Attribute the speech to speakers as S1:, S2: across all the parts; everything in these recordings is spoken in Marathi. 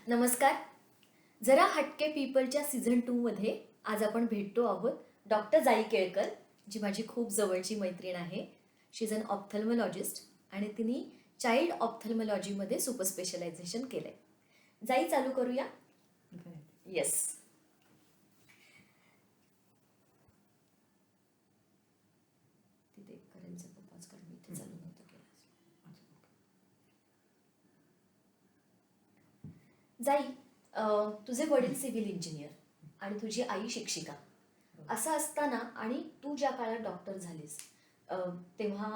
S1: नमस्कार. जरा हटके पीपलच्या सीझन 2 मध्ये आज आपण भेटतो आहोत डॉक्टर जाई केळकर, जी माझी खूप जवळची मैत्रीण आहे. शी इज अन ऑप्थल्मॉलॉजिस्ट आणि तिने चाइल्ड ऑप्थल्मॉलॉजीमध्ये सुपर स्पेशलायझेशन केलंय. जाई, चालू करूया. येस. तिथे करेलचा पप्पाच कारण मी इथे चालू नव्हतं केलं. जाई, तुझे वडील सिव्हिल इंजिनियर आणि तुझी आई शिक्षिका असं असताना आणि तू ज्या काळात डॉक्टर झालीस तेव्हा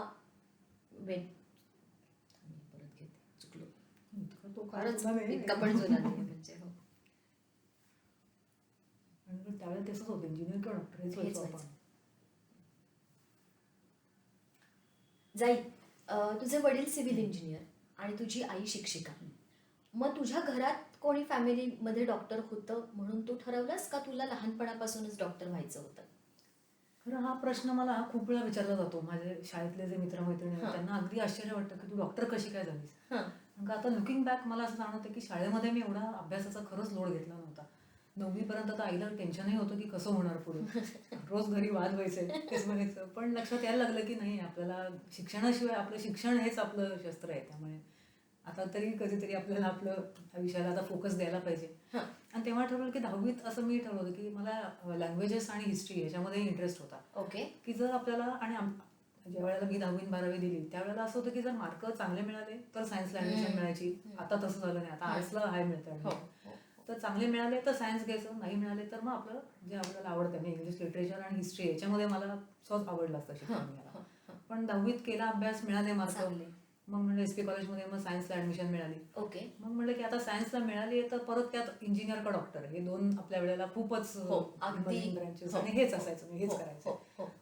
S1: परत घेते, चुकलो. फारच इतका पण जुना नाही म्हणजे. हो,
S2: त्यावेळेला तसंच होतं, इंजिनियर किंवा डॉक्टर हेच व्हायचं आपण.
S1: जाई, तुझे वडील सिव्हिल इंजिनियर आणि तुझी आई शिक्षिका. मग तुझ्या घरात कोणी फॅमिलीमध्ये डॉक्टर होतं म्हणून तू ठरवलंस का तुला लहानपणापासूनच डॉक्टर व्हायचं होतं?
S2: खरं हा प्रश्न मला खूप वेळा विचारला जातो. माझे शाळेतले जे मित्रमैत्रिणी आहेत त्यांना अगदी आश्चर्य वाटतं की तू डॉक्टर कशी काय झालीस. कारण आता लुकिंग बॅक मला असं जाणवतं की शाळेमध्ये मी एवढा अभ्यासाचा खरंच लोड घेतला नव्हता. 9वी पर्यंत तर आईला टेन्शनही होतं की कसं होणार पुढे. रोज घरी वाद व्हायचे, तेच म्हणायचं. पण लक्षात यायला लागलं की नाही, आपल्याला शिक्षणाशिवाय आपलं शिक्षण हेच आपलं शस्त्र आहे. त्यामुळे आता तरी कधीतरी आपल्याला आपलं विषयाला आता फोकस द्यायला पाहिजे. आणि तेव्हा ठरवलं की 10वीत असं मी ठरवलं की मला लँग्वेजेस आणि हिस्ट्री याच्यामध्ये इंटरेस्ट होता.
S1: ओके.
S2: की जर आपल्याला आणि ज्या वेळेला मी 10वी 12वी दिली त्यावेळेला असं होतं की जर मार्क चांगले मिळाले तर सायन्सला ऍडमिशन मिळायची. आता तसं झालं नाही, आता आर्ट्सला हाय मिळतं. तर चांगले मिळाले तर सायन्स घ्यायचं, नाही मिळाले तर मग आपलं जे आपल्याला आवडतं म्हणजे इंग्लिश लिटरेचर आणि हिस्ट्री याच्यामध्ये मला सहज आवडलं असतं शिक्षण. पण 10वीत केला अभ्यास, मिळाले मार्क. मग म्हणलं एस पी कॉलेजमध्ये मग सायन्सला ऍडमिशन मिळाली.
S1: ओके.
S2: मग म्हणलं की आता सायन्सला मिळाली तर परत त्यात इंजिनियर का डॉक्टर हे दोन आपल्या वेळेला खूपच ब्रँचेस आणि हेच असायचं, हेच करायचं.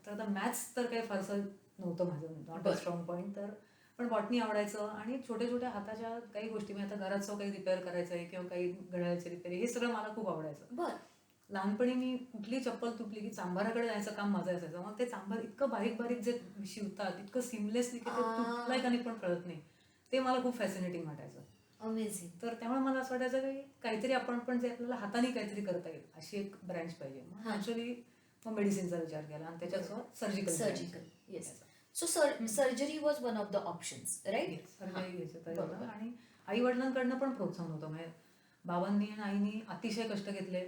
S2: तर आता मॅथ्स तर काही फारसं नव्हतं माझं, नॉट अ स्ट्रॉंग पॉईंट. तर पण बॉटनी आवडायचं आणि छोट्या छोट्या हाताच्या काही गोष्टी, मी आता घराचं काही रिपेअर करायचं आहे किंवा काही घड्याळाचे रिपेअर, हे सगळं मला खूप आवडायचं. लहानपणी मी कुठली चप्पल तुटली की चांभाराकडे जायचं काम माझं असायचं. मग ते चांभार इतकं बारीक बारीक जे शिवतात इतकं सिमलेसली की ते तुटलाय का नाही पण कळत नाही, ते मला खूप फॅसिनेटिंग वाटायचं.
S1: अमेझिंग.
S2: तर त्यामुळे मला असं वाटायचं की काहीतरी आपण पण जे आपल्याला हाताने काहीतरी करता येईल अशी एक ब्रँच पाहिजे. मग ॲक्च्युअली मग मेडिसिनचा विचार केला आणि त्याच्यासोबत surgical.
S1: Yes. So surgery was one of the options, right?
S2: Surgery घ्यायचं. आणि आई वडिलांकडनं पण प्रोत्साहन होतं. म्हणजे बाबांनी आणि आईनी अतिशय कष्ट घेतले.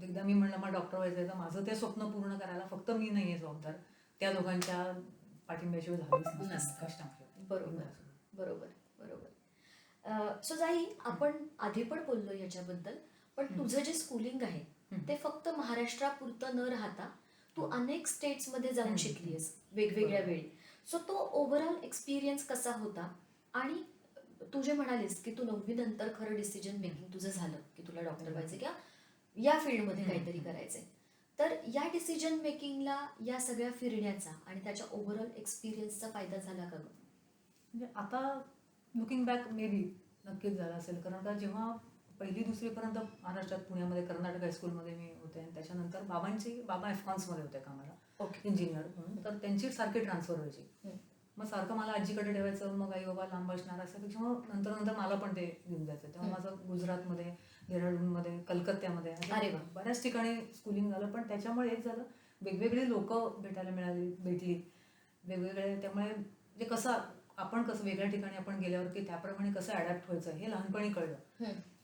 S2: एकदा मी म्हणलं मला डॉक्टर व्हायचं, तर माझं ते स्वप्न पूर्ण करायला फक्त मी नाही आहे जबाबदार, त्या दोघांच्या पाठिंब्याशिवाय झालीच नसतं.
S1: बरोबर. सो जाई, आपण आधी पण बोललो याच्याबद्दल, पण तुझं जे स्कूलिंग आहे ते फक्त महाराष्ट्रापुरतं न राहता तू अनेक स्टेट्समध्ये जाऊन शिकलीस वेगवेगळ्या वेळी. सो तो ओव्हरऑल एक्सपिरियन्स कसा होता? आणि तू जे म्हणालीस की तू 9वी नंतर खरं डिसिजन मेकिंग तुझं झालं की तुला डॉक्टर व्हायचं किंवा या फील्डमध्ये काहीतरी करायचंय, तर या डिसिजन मेकिंगला या सगळ्या फिरण्याचा आणि त्याच्या ओव्हरऑल एक्सपिरियन्सचा फायदा झाला का?
S2: म्हणजे आता लुकिंग बॅक मे बी नक्कीच झालं असेल. कारण का जेव्हा 1ली 2रीपर्यंत महाराष्ट्रात पुण्यामध्ये कर्नाटक हायस्कूलमध्ये मी होते आणि त्याच्यानंतर बाबा एफकॉन्समध्ये होते कामाला, इंजिनियर म्हणून. तर त्यांची सारखी ट्रान्सफर व्हायची. मग सारखं मला आजीकडे ठेवायचं, मग आई बाबा लांब असणार असल्यापेक्षा मग नंतर मला पण ते घेऊन जायचं. तेव्हा माझं गुजरातमध्ये, देहराडूनमध्ये, कलकत्त्यामध्ये बऱ्याच ठिकाणी स्कूलिंग झालं. पण त्याच्यामुळे एक झालं, वेगवेगळी लोक भेटायला भेटली वेगवेगळे. त्यामुळे म्हणजे कसं वेगळ्या ठिकाणी आपण गेल्यावर की त्याप्रमाणे कसं अडॅप्ट व्हायचं हे लहानपणी कळलं.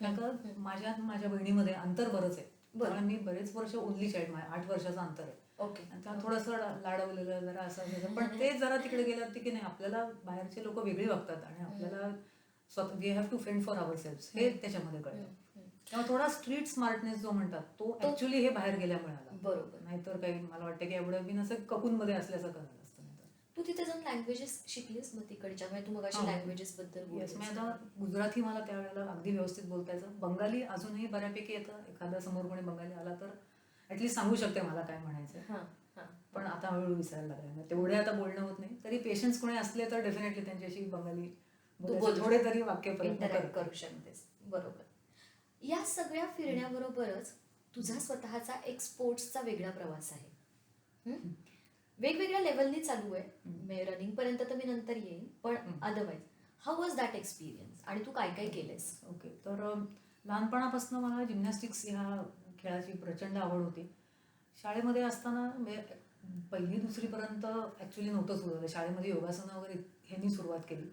S2: कारण का माझ्या बहिणीमध्ये अंतर बरंच आहे. त्यामुळे मी बरेच वर्ष ओनली चाइल्ड, 8 वर्षाचं अंतर आहे. आणि थोडंसं लाडवलेलं जरा असं. पण ते जरा तिकडे गेलं की नाही, आपल्याला बाहेरचे लोक वेगळी वागतात आणि आपल्याला स्वतः we have to fend for our self, हे त्याच्यामध्ये कळलं. तेव्हा थोडा स्ट्रीट स्मार्टनेस जो म्हणतात तो ऍक्च्युली हे बाहेर गेल्यामुळे आला.
S1: बरोबर.
S2: नाहीतर काही मला वाटतं की एवढं मी नसं कपूनमध्ये असल्याचं कळलं असतं.
S1: तू तिथे जाऊन लँग्वेजेस शिकलीस मग तिकडच्या? तू मग लँग्वेजेस बद्दल
S2: बोलतेस. मी आता गुजराती मला त्यावेळेला अगदी व्यवस्थित बोलता यायचं. बंगाली अजूनही बऱ्यापैकी येतं. एखादा समोर कोणी बंगाली आला तर ऍटलीस्ट सांगू शकते मला काय म्हणायचं. पण आता हळूहळू विसरायला लागले. तेवढे आता बोलणं होत नाही. तरी पेशन्स कोणी असले तर डेफिनेटली त्यांच्याशी बंगाली थोडे तरी वाक्य
S1: इंटरॅक्ट करू शकतेस. बरोबर. या सगळ्या फिरण्याबरोबरच तुझा स्वतःचा एक स्पोर्ट्सचा वेगळा प्रवास आहे. वेगवेगळ्या लेवलनी चालू आहे. रनिंग पर्यंत तर मी नंतर येईन, पण otherwise how was that experience आणि तू काय काय केलंस?
S2: ओके. तर लहानपणापासून मला जिम्नॅस्टिक्स ह्या खेळाची प्रचंड आवड होती. शाळेमध्ये असताना म्हणजे पहिली दुसरीपर्यंत ॲक्च्युली नव्हतं सुरू झालं. शाळेमध्ये योगासनं वगैरे ह्यांनी सुरुवात केली.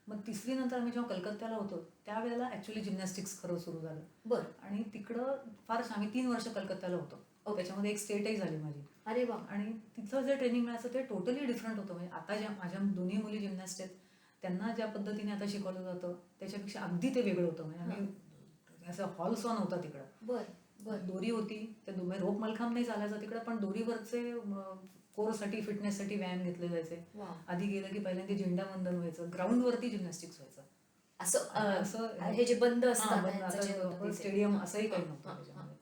S2: मग तिसरी नंतर आम्ही जेव्हा कलकत्त्याला होतो त्यावेळेला ॲक्च्युली जिम्नॅस्टिक्स खरं सुरू झालं.
S1: बरं.
S2: आणि तिकडं फार आम्ही 3 वर्ष कलकत्त्याला होतो. त्याच्यामध्ये एक स्टेटही झाली माझी.
S1: अरे वा.
S2: आणि तिथं जे ट्रेनिंग मिळायचं ते टोटली डिफरंट होतं. म्हणजे आता ज्या माझ्या दोन्ही मुली जिम्नॅस्ट आहेत त्यांना ज्या पद्धतीने आता शिकवलं जातं त्याच्यापेक्षा अगदी ते वेगळं होतं. म्हणजे आम्ही असं हॉल सॉ नव्हता तिकडं.
S1: बरं.
S2: दोरी होती, ते रोप मलखांब नाही चालायचा तिकडं, पण दोरीवरचे कोरसाठी फिटनेससाठी व्यायाम घेतले जायचे. आधी गेलं की पहिल्यांदा झेंडावंदन व्हायचं, ग्राउंडवरती जिम्नॅस्टिक्स व्हायचं.
S1: असं हे जे बंद असतात
S2: स्टेडियम असंही काही नव्हतं त्याच्यामध्ये.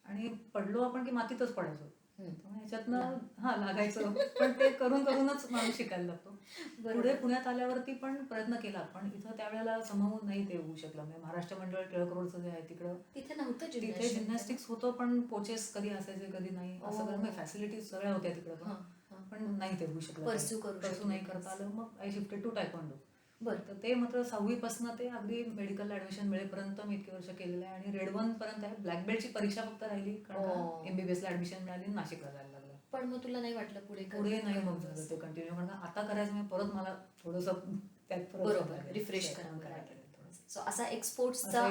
S2: आणि पडलो आपण की मातीतच पडायचो. ह्याच्यातनं लागायचं, पण ते करून करूनच माणूस शिकायला लागतो. पुढे पुण्यात आल्यावरती पण प्रयत्न केला, पण इथं त्यावेळेला समोर नाही ते होऊ शकलं. म्हणजे महाराष्ट्र मंडळ टिळक रोडचं जे आहे तिकडं
S1: तिथे नव्हतं,
S2: तिथे जिम्नॅस्टिक्स होतं, पण कोचेस कधी असायचे कधी नाही, असं करून फॅसिलिटीज सगळ्या होत्या तिकडं, पण नाही ते होऊ शकलं, परसू नाही करता आलं. मग आय शिफ्टेड टू टायक्वांडो.
S1: बरं.
S2: तर ते मात्र 6वीपासून ते अगदी मेडिकलला ऍडमिशन मिळेपर्यंत मी इतके वर्ष केलेलं आहे. आणि रेड 1 पर्यंत आहे. ब्लॅक बेल्टची परीक्षा फक्त राहिली, कारण MBBS ला ऍडमिशन मिळाली, नाशिकला जायला लागलं.
S1: पण मग तुला नाही वाटलं
S2: पुढे नाही मग झालं ते कंटिन्यू, कारण आता करायचं म्हणजे परत मला थोडंसं त्यात
S1: रिफ्रेश करायला. सो असा एक स्पोर्ट्सचा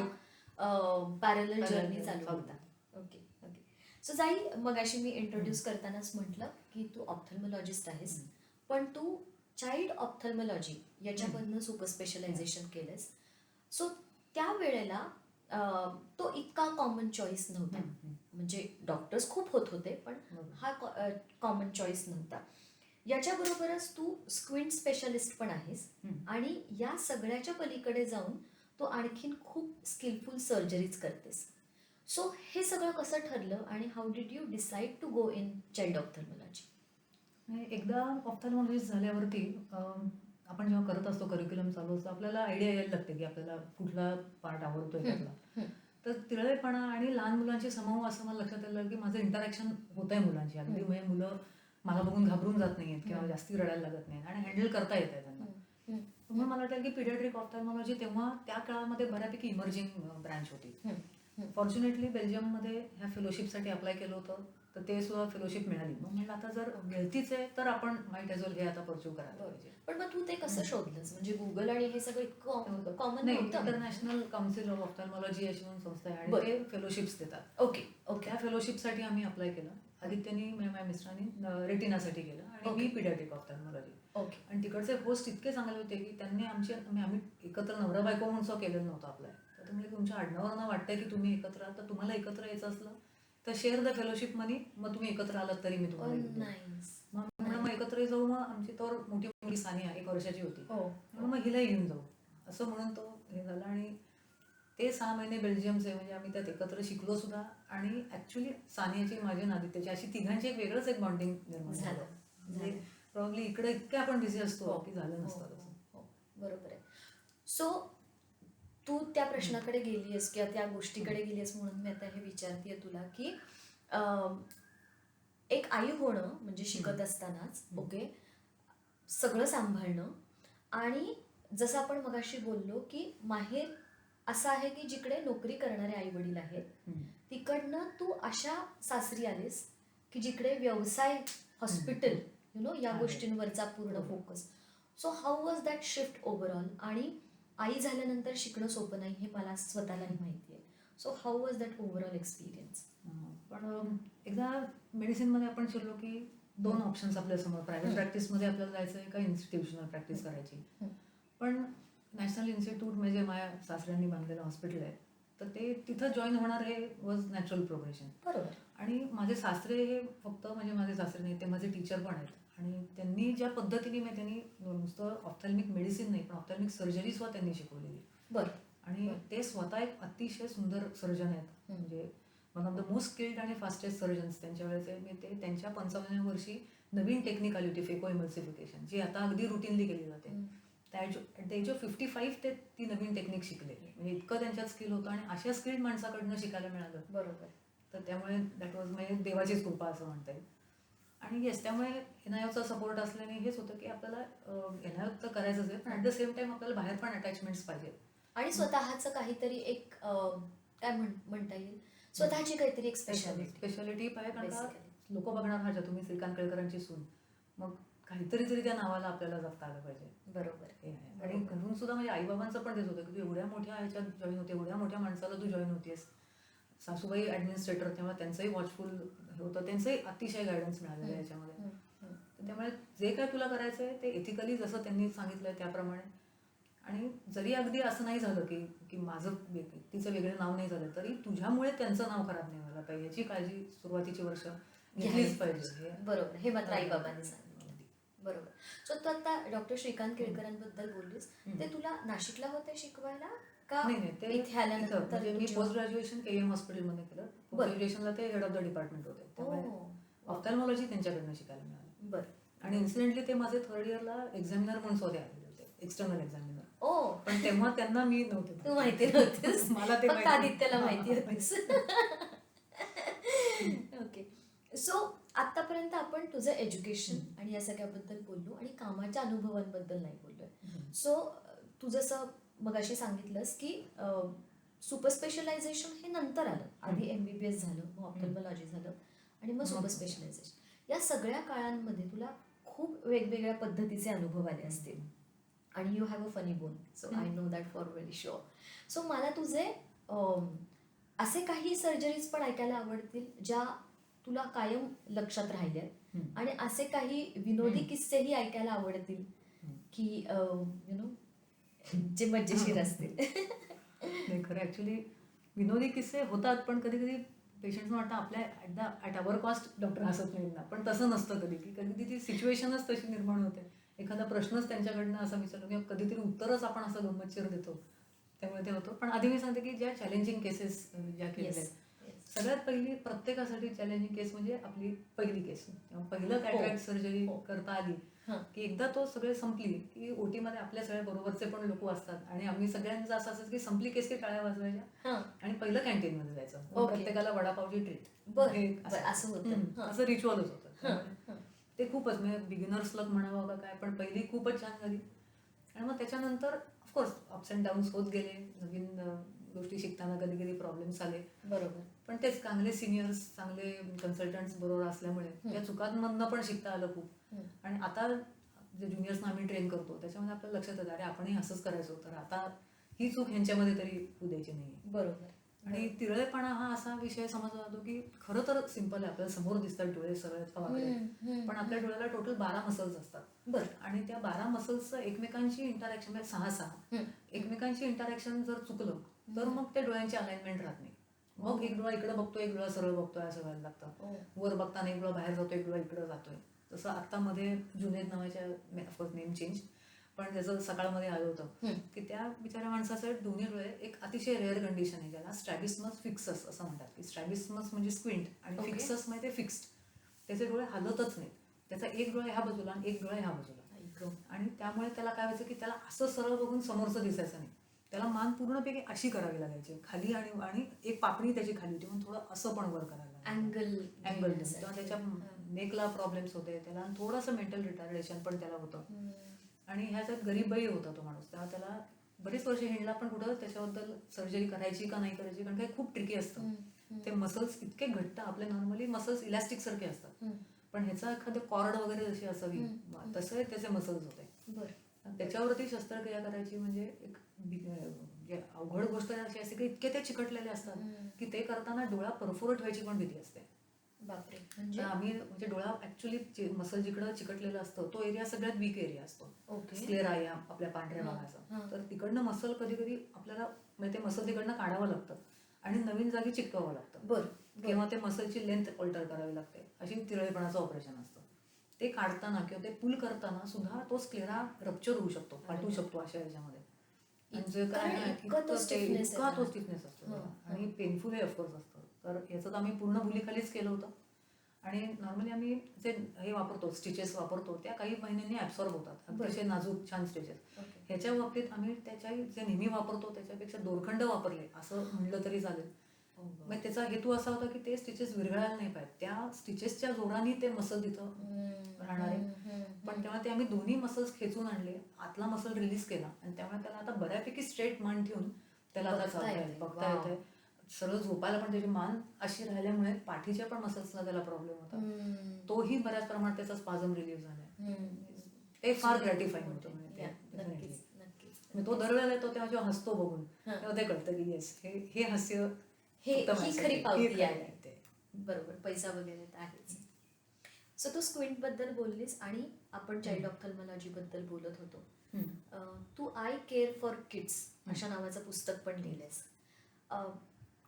S1: पॅरलल जर्नी चालू होता. ओके. सो जाई, मगाशी मी इंट्रोड्यूस करतानाच म्हटलं की तू ऑप्थल्मॉलॉजिस्ट आहेस, पण तू चाइल्ड ऑप्थल्मॉलॉजी याच्यामधनं सुपर स्पेशलायझेशन केलंस. सो त्यावेळेला तो इतका कॉमन चॉईस नव्हता. म्हणजे डॉक्टर्स खूप होते, पण हा कॉमन चॉईस नव्हता. याच्याबरोबरच तू स्क्विंट स्पेशलिस्ट पण आहेस, आणि या सगळ्याच्या पलीकडे जाऊन तू आणखीन खूप स्किलफुल सर्जरीज करतेस. सो हे सगळं कसं ठरलं, आणि how did you decide to go in child ophthalmology?
S2: एकदा ऑप्थल्मॉलॉजिस्ट झाल्यावरती आपण जेव्हा करत असतो, करिक्युलम चालू असतो, आपल्याला आयडिया यायला लागते की आपल्याला कुठला पार्ट आवडतोय त्यातला. तर तिरळेपणा आणि लहान मुलांची समूह असं मला लक्षात आलं की माझं इंटरॅक्शन होत आहे मुलांची. अगदी म्हणजे मुलं मला बघून घाबरून जात नाहीयेत किंवा जास्ती रडायला लागत नाहीत, आणि हँडल करता येत आहे त्यांना. मग मला वाटेल की पिडियाट्रिक ऑप्थल्मॉलॉजी तेव्हा त्या काळामध्ये बऱ्यापैकी इमर्जिंग ब्रँच होती. फॉर्च्युनेटली बेल्जियममध्ये ह्या फेलोशिपसाठी अप्लाय केलं होतं, तर ते सुद्धा फेलोशिप मिळाली. मग म्हटलं आता जर मिळतीच आहे तर आपण माईट एज वेल हे आता परस्यू करायला पाहिजे.
S1: पण मग तू ते कसं शोधलंस? म्हणजे गुगल आणि हे सगळं इतकं कॉमन
S2: नाही,
S1: नव्हतं.
S2: इंटरनॅशनल काउन्सिल ऑफ ऑप्थल्मॉलॉजी अशी म्हणून संस्था आहे, आणि ते फेलोशिप्स देतात.
S1: ओके.
S2: त्या फेलोशिपसाठी आम्ही अप्लाय केलं. आदित्यनी माझ्या मिस्टरांनी रेटिनासाठी केलं, आणि मी पिडियाट्रिक ऑप्थल्मॉलॉजी. आणि तिकडचे होस्ट इतके चांगले होते की त्यांनी आम्ही एकत्र नवरा बायको म्हणून केलेलं नव्हतं अप्लाय. तर ते म्हणजे तुमच्या आडनावांना वाटतंय की तुम्ही एकत्र आहात, तर तुम्हाला एकत्र यायचं असलं तर शेअर द फेलोशिप मनी, मग तुम्ही एकत्र आलात तरी मी तुम्हाला मग एकत्र जाऊ. मग आमची तर मोठी मुलगी सानिया 1 वर्षाची होती, मग हिला घेऊन जाऊ असं म्हणून तो हे झाला. आणि ते 6 महिने बेल्जियमचे म्हणजे आम्ही त्यात एकत्र शिकलो सुद्धा. आणि ऍक्च्युली सानियाची, माझी आणि आदित्यची अशी तिघांची एक वेगळंच एक बॉन्डिंग निर्माण झालं. म्हणजे प्रॉब्ली इकडे इतके आपण बिझी असतो की झालं नसतं तसं.
S1: बरोबर आहे. सो तू त्या प्रश्नाकडे गेलीयस किंवा त्या गोष्टीकडे गेलीयस, म्हणून मी आता हे विचारतेय तुला की एक आई होणं म्हणजे शिकत असतानाच ओके सगळं सांभाळणं, आणि जसं आपण मगाशी बोललो की माहेर असं आहे की जिकडे नोकरी करणारे आई वडील आहेत, तिकडनं तू अशा सासरी आलीस की जिकडे व्यवसाय, हॉस्पिटल, या गोष्टींवरचा पूर्ण focus. So how was that shift overall? आणि आई झाल्यानंतर शिकणं सोपं नाही हे मला स्वतःलाही माहिती आहे. So how was that overall experience?
S2: पण एकदा मेडिसिनमध्ये आपण शिरलो की 2 ऑप्शन्स आपल्यासमोर. प्रायव्हेट प्रॅक्टिसमध्ये आपल्याला जायचं आहे का इन्स्टिट्यूशनल प्रॅक्टिस करायची. पण नॅशनल इन्स्टिट्यूट म्हणजे माझ्या सासऱ्यांनी बांधलेलं हॉस्पिटल आहे, तर ते तिथं जॉईन होणार हे वॉज नॅचरल प्रोग्रेशन.
S1: बरोबर.
S2: आणि माझे सासरे हे फक्त म्हणजे माझे सासरे नाही, ते माझे टीचर पण आहेत. आणि त्यांनी ज्या पद्धतीने त्यांनी नुसतं ऑप्थॅल्मिक मेडिसिन नाही, पण ऑप्थॅल्मिक सर्जरी सुद्धा त्यांनी शिकवलेली.
S1: बरं.
S2: आणि ते स्वतः एक अतिशय सुंदर सर्जन आहेत. म्हणजे one of the most skilled आणि फास्टेस्ट सर्जन्स त्यांच्या वेळेचे. मी ते त्यांच्या 55व्या वर्षी नवीन टेक्निक आली होती, फेको इमल्सिफिकेशन, जी आता अगदी रुटीनली केली जाते. ॲट द एज ऑफ 55 ते ती नवीन टेक्निक शिकले. म्हणजे इतकं त्यांच्यात स्किल होतं, आणि अशा स्किल्ड माणसाकडनं शिकायला मिळालं.
S1: बरोबर.
S2: तर त्यामुळे दॅट वॉज म्हणजे देवाचीच कृपा असं म्हणता येईल. आणि येस, त्यामुळे NIOचा सपोर्ट असल्याने हेच होतं की आपल्याला NIO तर करायचंच आहे, पण ॲट द सेम टाइम आपल्याला बाहेर पण अटॅचमेंट्स पाहिजेत.
S1: आणि स्वतःचं काहीतरी एक काय म्हणता येईल, स्वतःची काहीतरी एक स्पेशालिटी.
S2: स्पेशालिटी पाहिजे, कारण का
S1: Basically.
S2: लोक बघणार माझ्या तुम्ही श्रीकांत केळकरांची सून, मग काहीतरी तरी त्या नावाला आपल्याला जगता आलं पाहिजे.
S1: बरोबर.
S2: हे आहे. आणि घरून सुद्धा म्हणजे आईबाबांचं पण तेच होतं की तू एवढ्या मोठ्या ह्याच्यात जॉईन होते, एवढ्या मोठ्या माणसाला तू जॉईन होतेस. सासूबाई ॲडमिनिस्ट्रेटर, त्यामुळे त्यांचंही वॉचफुल हे होतं, त्यांचंही अतिशय गायडन्स मिळालेलं आहे याच्यामध्ये. तर त्यामुळे जे काय तुला करायचं आहे ते एथिकली जसं त्यांनी सांगितलं त्याप्रमाणे. आणि जरी अगदी असं नाही झालं की की माझं व्यक्तीचं वेगळं नाव नाही झालं, तरी तुझ्यामुळे त्यांचं नाव खराब नाही व्हायला पाहिजे याची काळजी सुरुवातीची वर्ष घेतलीच पाहिजे.
S1: बरोबर, हे मात्र आई बाबांनी सांगितलं. बरोबर. सो तू आता डॉक्टर श्रीकांत केळकरांबद्दल बोललीस, ते तुला नाशिकला होते शिकवायला का
S2: नाही ते
S1: इथे आल्यानंतर?
S2: म्हणजे मी पोस्ट ग्रॅज्युएशन केएम हॉस्पिटलमध्ये केलं. पोस्ट ग्रॅज्युएशनला ते हेड ऑफ द डिपार्टमेंट होते, त्यामुळे ऑफ्थॅल्मॉलॉजी त्यांच्याकडनं शिकायला मिळालं.
S1: बरं.
S2: आणि इन्सिडेंटली ते माझे थर्ड इयरला एक्झामिनर म्हणून स्वतः आलेले होते, एक्सटर्नल एक्झामिनर.
S1: ओ,
S2: पण तेव्हा त्यांना मी नव्हते,
S1: तू माहिती नव्हतीस,
S2: मला ते
S1: फक्त आदित्यला माहिती होतीस. ओके. सो आतापर्यंत आपण तुझं एज्युकेशन आणि या सगळ्याबद्दल बोललो आणि कामाच्या अनुभवांबद्दल नाही बोललोय. सो तू जसं मगाशी सांगितलंस की सुपर स्पेशलायझेशन हे नंतर आलं, आधी MBBS झालं, मग ऑप्थॅल्मॉलॉजी झालं आणि मग सुपर स्पेशलायझेशन. या सगळ्या काळांमध्ये तुला खूप वेगवेगळ्या पद्धतीचे अनुभव आले असतील आणि you have a funny bone, so I know that for very sure. So मला तुझे असे काही सर्जरीज पण ऐकायला आवडतील ज्या तुला कायम लक्षात राहिल्या, आणि असे काही विनोदी किस्सेही ऐकायला आवडतील की यु नो जे मजेशीर असतील.
S2: नाही, खरं ॲक्च्युली विनोदी किस्से होतात, पण कधी कधी पेशंट्सना वाटतं आपल्या ॲट अवर कॉस्ट डॉक्टर हसत नाहीत ना, पण तसं नसतं. कधी की कधी ती सिच्युएशनच तशी निर्माण होते, एखादा प्रश्नच त्यांच्याकडनं असा विचारतो किंवा कधीतरी उत्तरच आपण असं गंमतशीर देतो, त्यामुळे ते होतं. पण आधी मी सांगते की ज्या चॅलेंजिंग केसेस ज्या केलेल्या आहेत, सगळ्यात पहिली प्रत्येकासाठी चॅलेंजिंग केस म्हणजे आपली पहिली केस. पहिलं कॅटरॅक्ट सर्जरी करता आली की एकदा तो सगळे संपली की ओटीमध्ये आपल्या सगळ्या बरोबरचे पण लोक असतात आणि आम्ही सगळ्यांचं असं असायचं की संपली केस की टाळ्या वाजवायच्या आणि पहिलं कॅन्टीनमध्ये जायचं, प्रत्येकाला वडापावची ट्रीट,
S1: असं होतं,
S2: असं रिच्युअलच होतं. ते खूपच म्हणजे बिगिनर्स लक म्हणावं का काय, पण पहिली खूपच छान झाली. आणि मग त्याच्यानंतर ऑफकोर्स अप्स अँड डाऊन्स होत गेले, नवीन गोष्टी शिकताना कधी कधी प्रॉब्लेम्स आले.
S1: बरोबर.
S2: पण तेच चांगले सिनियर्स, चांगले कन्सल्टंट्स बरोबर असल्यामुळे त्या चुकांमधनं पण शिकता आलं खूप. आणि आता जे ज्युनियर्सना आम्ही ट्रेन करतो त्याच्यामध्ये आपल्याला लक्षात येतं, अरे आपणही असंच करायचं होतं, आता ही चूक ह्यांच्यामध्ये तरी होऊ द्यायची नाही.
S1: बरोबर.
S2: आणि तिरळेपणा हा असा विषय समजला जातो की खरं तर सिंपल आहे, आपल्याला समोर दिसतात डोळे सरळ वाकडे, पण आपल्या डोळ्याला टोटल 12 मसल्स असतात.
S1: बरं.
S2: आणि त्या 12 मसल्सचं एकमेकांची इंटरॅक्शन म्हणजे 6 एकमेकांची इंटरॅक्शन जर चुकलं तर मग त्या डोळ्यांची अलाइनमेंट राहत नाही. मग एक डोळा इकडे बघतोय, एक डोळा सरळ बघतोय, असं व्हायला लागतं. वर बघताना एक डोळा बाहेर जातोय, एक डोळा इकडे जातोय. तसं आता मध्ये जुनेद नावाच्या, ऑफकोर्स नेम चेंज, पण त्याचं सकाळमध्ये आलं होतं की त्या बिचाऱ्या माणसाचे दोन्ही डोळे, एक अतिशय रेअर कंडिशन आहे ज्याला स्ट्रॅबिस्मस फिक्सस असं म्हणतात, की स्ट्रॅबिस्मस म्हणजे स्क्विंट आणि फिक्सस म्हणजे फिक्स्ड. त्याचे डोळे हलतच नाहीत, त्याचा एक डोळा ह्या बाजूला आणि एक डोळा ह्या बाजूला. आणि त्यामुळे त्याला काय व्हायचं की त्याला असं सरळ बघून समोरचं दिसायचं नाही, त्याला मान पूर्णपैकी अशी करावी लागायची खाली, आणि एक पापणी त्याची खाली होती म्हणून थोडं असं पण वर करायला
S1: अँगल
S2: तेव्हा त्याच्या नेकला प्रॉब्लेम्स होते त्याला, थोडंसं मेंटल रिटार्डेशन पण त्याला होतं. आणि ह्याच्यात गरीबही होता तो माणूस, तेव्हा त्याला बरेच वर्ष हिंडला, पण कुठं त्याच्याबद्दल सर्जरी करायची का नाही करायची, कारण काही खूप ट्रिकी असतं. ते मसल्स इतके घट्ट, आपले नॉर्मली मसल्स इलॅस्टिक सारखे असतात, पण ह्याचा एखादं कॉर्ड वगैरे जशी असावी तसे त्याचे मसल्स होते. त्याच्यावरती शस्त्रक्रिया करायची म्हणजे एक अवघड गोष्ट अशी असते की इतके ते चिकटलेले असतात की ते करताना डोळा परफोरेट व्हायची पण भीती असते.
S1: बापरे.
S2: आम्ही म्हणजे डोळा ऍक्च्युली मसल जिकडं चिकटलेला असतो तो एरिया सगळ्यात वीक एरिया असतो, स्क्लेरा या आपल्या पांढऱ्या भागाचा. तर तिकडनं मसल कधी कधी आपल्याला म्हणजे ते मसल तिकडनं काढावं लागतं आणि नवीन जागी चिकटवावं लागतं, किंवा ते मसलची लेंथ ऑल्टर करावी लागते. अशी तिरळेपणाचं ऑपरेशन असतं. ते काढताना किंवा ते पुल करताना सुद्धा तो स्क्लेरा रप्चर होऊ शकतो, फाटू शकतो अशा याच्यामध्ये. म्हणजे काय इतका तो स्टिफनेस असतो आणि पेनफुल हे ऑफकोर्स असतं. तर ह्याचं आम्ही पूर्ण भुलीखालीच केलं होतं. आणि नॉर्मली आम्ही जे हे वापरतो, स्टिचेस वापरतो, त्या काही महिन्यांनी ऍब्सॉर्ब होतात, अतिशय नाजूक छान स्टिचेस. ह्याच्या बाबतीत आम्ही त्याच्या जे नेहमी वापरतो त्याच्यापेक्षा दोरखंड वापरले असं म्हणलं तरी चालेल. मग त्याचा हेतू असा होता की ते स्टिचेस विरघळायला नाही पाहिजे, त्या स्टिचेसच्या जोराने ते मसल तिथं राहणार आहे. पण तेव्हा ते आम्ही दोन्ही मसल्स खेचून आणले, आतला मसल रिलीज केला आणि त्यामुळे त्याला आता बऱ्यापैकी स्ट्रेट मान ठेवून त्याला आता बघता येतंय. सरळ झोपायला पण त्याची मान अशी राहिल्यामुळे पाठीच्या पण मसल्सला त्याला प्रॉब्लेम होता. तोही बऱ्याच प्रमाणात त्याचा स्पाझम रिलीव्ह झालाय. ते फार ग्रॅटिफाईंग होतं. म्हणजे
S1: नक्कीच नक्कीच.
S2: तो दरवेळेला येतो तेव्हा जेव्हा हसतो बघून तेव्हा ते कळतं की येस हे हास्य
S1: ही
S2: फक्त माझ्यासाठी.
S1: खरी पावती
S2: हे खरं
S1: आहे.
S2: ते.
S1: बरोबर, पैसा वगैरे तर आहेच. सो तू स्क्विंट बद्दल बोललीस आणि आपण चाइल्ड ऑप्थल्मॉलॉजी बद्दल बोलत होतो. तू आय केअर फॉर किड्स अशा नावाचं पुस्तक पण लिहिलंयस.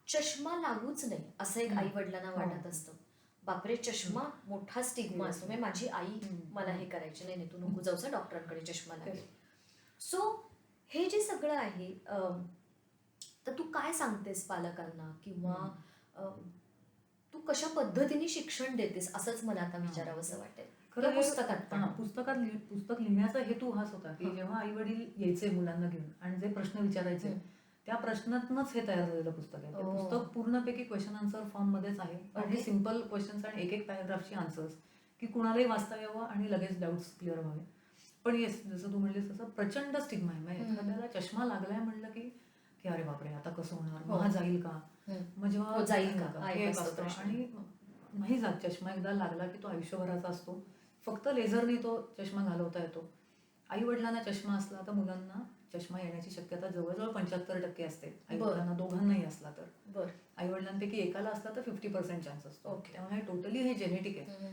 S1: चष्मा लागूच नाही असं एक आई वडिलांना वाटत असतं. बापरे, चष्मा मोठा स्टिग्मा असतो. म्हणजे माझी आई मला हे करायची, नाही तू नको जाऊसा डॉक्टरांकडे, चष्मा लागेल. सो हे जे सगळं आहे, तर तू काय सांगतेस पालकांना, किंवा तू कशा पद्धतीने शिक्षण देतेस असंच मला आता विचारावंसं वाटेल.
S2: खरं
S1: पुस्तकात पण
S2: पुस्तक लिहिण्याचा हेतू हाच होता की जेव्हा आई वडील यायचे मुलांना घेऊन आणि जे प्रश्न विचारायचे त्या प्रश्नातनच हे तयार झालेलं पुस्तक आहे. ते पुस्तक पूर्णपैकी क्वेश्चन आन्सर फॉर्म मध्येच आहे आणि सिम्पल क्वेश्चन्स आणि एक पॅराग्राफची आन्सर्स की कुणालाही वाचता यावं आणि लगेच डाऊट्स क्लिअर व्हावे. पण येस, जसं तू म्हणलीस तसं प्रचंड स्टिग्मा आहे. म्हणजे एखाद्याला चष्मा लागलाय म्हणलं की अरे बापरे आता कसं होणार, मग जाईल का, मग जेव्हा
S1: जाईल का,
S2: हे एक असतं. आणि नाही जात. चष्मा एकदा लागला की तो आयुष्यभराचा असतो. फक्त लेझरने तो चष्मा घालवता येतो. आई वडिलांना चष्मा असला तर मुलांना चष्मा येण्याची शक्यता जवळजवळ 75% असते. आई वडिलांना दोघांनाही असला तर. आई वडिलांपैकी एकाला असला तर 50% चान्स असतो. त्यामुळे टोटली हे जेनेटिक आहे.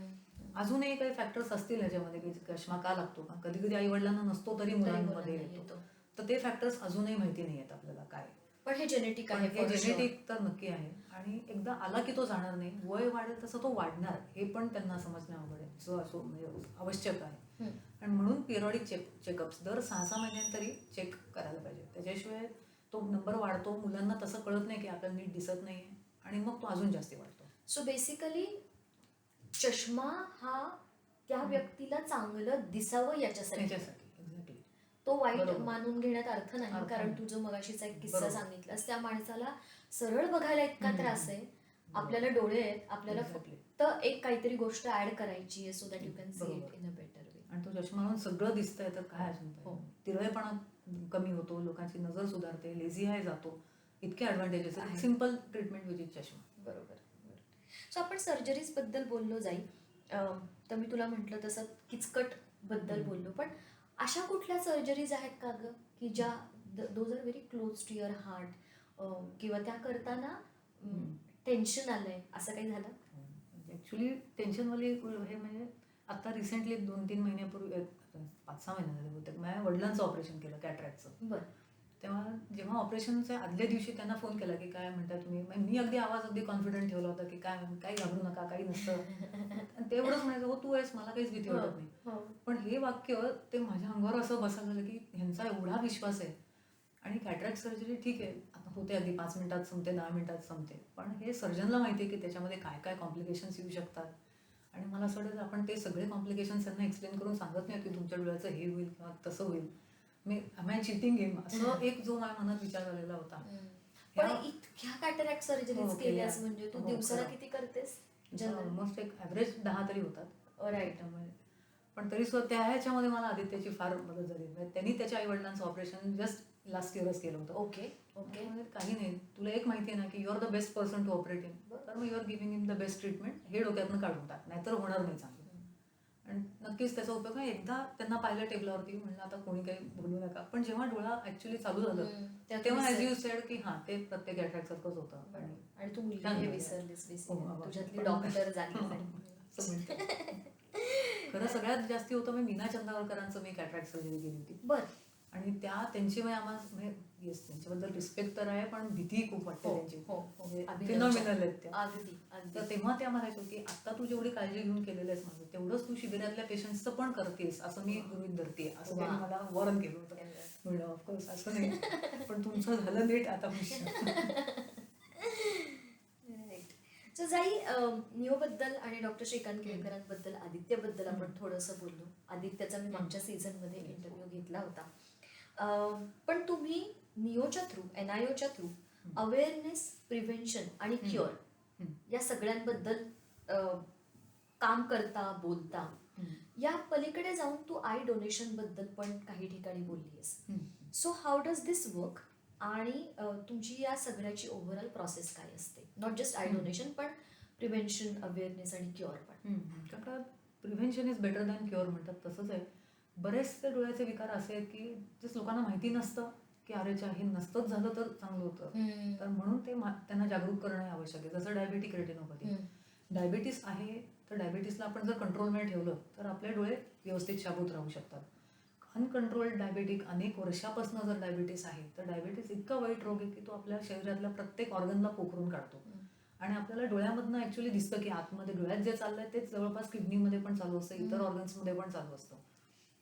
S2: अजूनही काही फॅक्टर्स असतील ह्याच्यामध्ये की चष्मा का लागतो, का कधी कधी आई वडिलांना नसतो तरी मुलांमध्ये येतो. तर ते फॅक्टर्स अजूनही माहिती नाही आहेत आपल्याला काय.
S1: पण हे जेनेटिक आहे.
S2: हे जेनेटिक तर नक्की आहे. आणि एकदा आला की तो जाणार नाही. वय वाढेल तसं तो वाढणार, हे पण त्यांना समजणे अवघड आहे. जो असो म्हणजे आवश्यक आहे. आणि म्हणून पिरियॉडिक चेकअप्स दर 6-6 महिन्यांतरी चेक करायला पाहिजे. त्याच्याशिवाय तो नंबर वाढतो. मुलांना तसं कळत नाही की आपल्याला नीट दिसत नाहीये आणि मग तो अजून जास्ती वाढतो.
S1: सो बेसिकली चष्मा हा त्या व्यक्तीला चांगलं दिसावं याच्यासाठी.
S2: एक्झॅक्टली.
S1: तो वाईट मानून घेण्यात अर्थ नाही. कारण तू जो मगाशीचा एक किस्सा सांगितलास, त्या माणसाला सरळ बघायला इतका त्रास आहे, आपल्याला डोळे आहेत, आपल्याला फक्त एक काहीतरी गोष्ट ऍड करायची आहे so that you can see it in a better way.
S2: आणि तो चष्मा लावून सगळं दिसतंय तर काय अजून. तिरळेपणा कमी होतो, लोकांची नजर सुधारते, लेझी आहे जातो. इतके ऍडव्हान्टेजेस आहेत सिम्पल ट्रीटमेंट विथ चष्मा.
S1: बरोबर. सो आपण सर्जरीज बद्दल बोललो जाईल. तर मी तुला म्हटलं तसं किचकट बद्दल बोललो, पण अशा कुठल्या सर्जरीज आहेत का ग की ज्या those are very close to your heart, किंवा त्या करताना टेन्शन आलंय, असं काही झालं?
S2: ऍक्च्युली टेन्शनवाली हे म्हणजे आता रिसेंटली 2-3 महिन्यापूर्वी 5-6 महिने झाले होते माझ्या वडिलांचं ऑपरेशन केलं कॅटरॅक्टचं. तेव्हा जेव्हा ऑपरेशनच्या आदल्या दिवशी त्यांना फोन केला की काय म्हणताय तुम्ही, मी अगदी आवाज अगदी कॉन्फिडंट ठेवला होता की काय घाबरू नका, काही नसतं. तेवढंच म्हणायचं, हो तू आहेस, मला काहीच भीती वाटत नाही. पण हे वाक्य ते माझ्या अंगावर असं बसायला झालं की ह्यांचा एवढा विश्वास आहे. आणि कॅटरॅक्ट सर्जरी ठीक आहे, आता होते अगदी 5 मिनिटात संपते, 10 मिनिटात संपते, पण हे सर्जनला माहिती आहे की त्याच्यामध्ये काय काय कॉम्प्लिकेशन्स येऊ शकतात. आणि मला असं वाटतं आपण ते सगळे कॉम्प्लिकेशन्स त्यांना एक्सप्लेन करून सांगत नाही की तुमच्या डोळ्याचं हे होईल किंवा तसं होईल, मी चिटिंग गेम असं एक जो माझ्या मनात विचार आलेला होता.
S1: पण इतक्या कॅटरॅक्ट सर्जरीज केल्यास म्हणजे तू दिवसाला किती करतेस?
S2: ऑलमोस्ट एक ॲव्हरेज 10 तरी होतात.
S1: राईट.
S2: त्यामुळे पण तरी सुद्धा त्या ह्याच्यामध्ये मला आदित्याची फार मदत झाली. त्यांनी त्याच्या आई वडिलांचं ऑपरेशन जस्ट लास्ट इयरच केलं होतं.
S1: ओके.
S2: काही नाही, तुला एक माहिती आहे ना की you are the best person to operate in, तर मग you are giving in the best treatment, हे डोक्यातनं काढून टाक, नाहीतर होणार नाही चांगलं. आणि नक्कीच त्याचा उपयोग आहे. एकदा त्यांना पाहिलं टेबलावरती, म्हणलं आता कोणी काही बोलू नका, पण जेव्हा डोळा ऍक्च्युली चालू झालं तेव्हा ॲज यू सेड की हां ते प्रत्येक कॅटरॅक्ट सारखंच होतं. आणि
S1: तू मुलगी विसरलीस, तुझ्यातली डॉक्टर झाली.
S2: खरं सगळ्यात जास्ती होतं मी मीना चंदावरकरांचं मी कॅटरॅक्ट सर्जरी केली होती. आणि त्यांची आम्हाला म्हणजे येस त्यांच्याबद्दल रिस्पेक्ट तर आहे, पण भीती खूप वाटते त्यांची. फिनॉमिनल आहेत त्या. तर तेव्हा त्या म्हणायचं की आता तू जेवढी काळजी घेऊन केलेलं आहेस माझं, तेवढंच तू शिबिरातल्या पेशंट्सचं पण करतेस असं मी गृहीत धरते, असं त्यांनी मला वॉर्न केलं होतं. म्हणलं ऑफकोर्स असं नाही, पण तुमचं झालं नीट आता.
S1: सो जाई, निओबद्दल आणि डॉक्टर श्रीकांत केळकरांबद्दल, आदित्यबद्दल आपण थोडंसं बोललो. आदित्यचा मी मागच्या सीझनमध्ये इंटरव्ह्यू घेतला होता. पण तुम्ही निओच्या थ्रू, NIOच्या थ्रू अवेअरनेस, प्रिव्हेन्शन आणि क्युअर या सगळ्यांबद्दल काम करता, बोलता. या पलीकडे जाऊन तू आय डोनेशन बद्दल पण काही ठिकाणी बोललीस. So how does this work आणि तुमची या सगळ्याची ओव्हरऑल प्रोसेस काय असते? नॉट जस्ट आय डोनेशन पण प्रिव्हेन्शन, अवेअरनेस आणि क्युअर पण.
S2: कारण का prevention is better than cure म्हणतात तसंच आहे. बरेचसे डोळ्याचे विकार असे आहेत की जे लोकांना माहिती नसतं की अरे हे नसतंच झालं तर चांगलं होतं. तर म्हणून त्यांना जागरूक करणं आवश्यक आहे. जसं डायबेटिक रेटिनोपॅथी. डायबिटीस आहे तर डायबिटीसला आपण जर कंट्रोलमध्ये ठेवलं तर आपले डोळे व्यवस्थित शाबूत राहू शकतात. अनकंट्रोल्ड डायबेटिक अनेक वर्षापासून जर डायबिटीस आहे तर डायबिटीस इतका वाईट रोग आहे की तो आपल्या शरीरातल्या प्रत्येक ऑर्गनला पोखरून काढतो. आणि आपल्याला डोळ्यामधनं ऍक्च्युली दिसतं की आतमध्ये डोळ्यात जे चाललंय तेच जवळपास किडनीमध्ये पण चालू असतं, इतर ऑर्गन्समध्ये पण चालू असतं.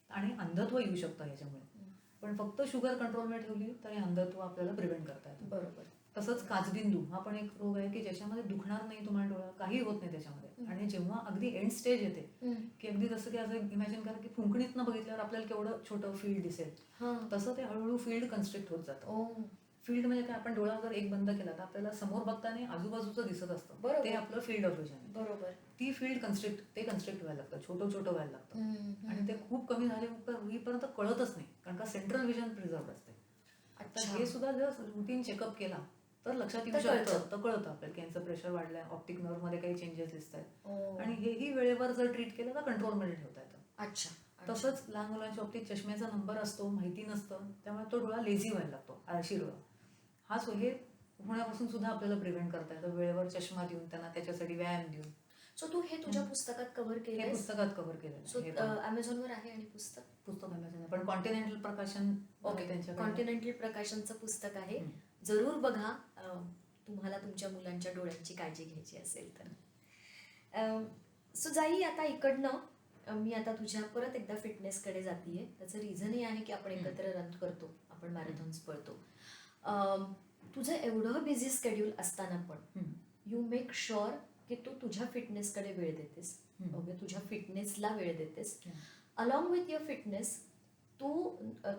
S2: आणि अंधत्व येऊ शकतं ह्याच्यामुळे. पण फक्त शुगर कंट्रोलमध्ये ठेवली तर हे अंधत्व आपल्याला प्रिव्हेंट करता येतं.
S1: बरोबर.
S2: तसंच काचबिंदू हा पण एक रोग आहे की ज्याच्यामध्ये दुखणार नाही तुम्हाला डोळा, काही होत नाही त्याच्यामध्ये. आणि जेव्हा अगदी एंड स्टेज येते की अगदी जसं की असं इमॅजिन करा की फुंकणीतनं बघितल्यावर आपल्याला केवढं छोटं फील्ड दिसेल, तसं ते हळूहळू फील्ड कन्स्ट्रिक्ट होत जातं. फील्ड म्हणजे काय, आपण डोळा जर एक बंद केला तर आपल्याला समोर बघताना आजूबाजूचं दिसत असतं, ते आपलं फील्ड ऑफ विजन आहे.
S1: बरोबर.
S2: ती फील्ड कन्स्ट्रिक्ट व्हायला लागतं, छोटं व्हायला लागतं. आणि ते खूप कमी झाले होईपर्यंत कळतच नाही, कारण का सेंट्रल विजन प्रिझर्व असते. तर हे सुद्धा जर रुटीन चेकअप केला तर लक्षात येऊ शकतं, तर कळतं आपल्याला की यांचं प्रेशर वाढलंय, ऑप्टिक नर्व्ह मध्ये काही चेंजेस दिसत आहेत. आणि हेही वेळेवर जर ट्रीट केलं तर कंट्रोलमध्ये ठेवता येतं.
S1: अच्छा.
S2: तसंच लहान मुलांच्या बाबतीत चष्म्याचा नंबर असतो, माहिती नसतं, त्यामुळे तो डोळा लेझी व्हायला लागतो, आळशी डोळा. हे होण्यापासून सुद्धा आपल्याला प्रिव्हेंट करता येतं, वेळेवर चष्मा देऊन, त्यांना त्याच्यासाठी व्यायाम देऊन.
S1: सो तू हे तुझ्या पुस्तकात कव्हर केलं?
S2: हे पुस्तकात कव्हर केलेलं.
S1: अमेझॉनवर आहे आणि पुस्तक
S2: अमेझॉन, पण कॉन्टिनेंटल प्रकाशन.
S1: कॉन्टिनेंटल प्रकाशनचं पुस्तक आहे, जरूर बघा तुम्हाला तुमच्या मुलांच्या डोळ्यांची काळजी घ्यायची असेल तर. सो जाई, आता इकडनं मी आता तुझ्या परत एकदा फिटनेसकडे जातीये. त्याचं रिझनही आहे की आपण एकत्र रन करतो, आपण मॅरेथॉन्स पळतो. तुझं एवढं बिझी शेड्यूल असताना पण यू मेक शुअर की तू तुझ्या फिटनेसकडे वेळ देतेस, ओके, तुझ्या फिटनेसला वेळ देतेस. अलॉंग विथ युअर फिटनेस तू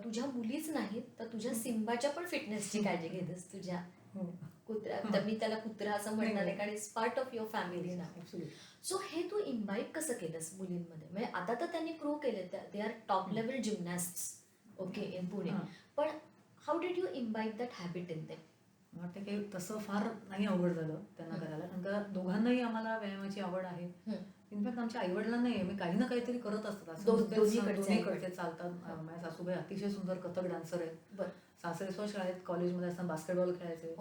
S1: तुझ्या मुलीच नाही तर तुझ्या सिम्बाच्या पण फिटनेसची काळजी घेतेस. तुझ्या कुत्रा, तर मी त्याला कुत्रा असं म्हणणार आहे कारण it's part of your family ना. सो हे तू इम्बाईब कसं केलंस मुलींमध्ये? म्हणजे आता तर त्यांनी प्रूव्ह केले, they are top level gymnasts, okay, in Pune. पण how did you imbibe that habit in them?
S2: वाटतं की तसं फार नाही अवघड झालं त्यांना करायला, कारण का दोघांनाही आम्हाला व्यायामाची आवड आहे. इनफॅक्ट आमच्या आईवडिलांनाही मी काही ना काहीतरी करत असतात, दोन्हीकडचे चालतात. माझ्या सासूबाई अतिशय सुंदर कथक डान्सर आहेत. सासरे शाळेत कॉलेजमध्ये असताना बास्केटबॉल खेळायचे.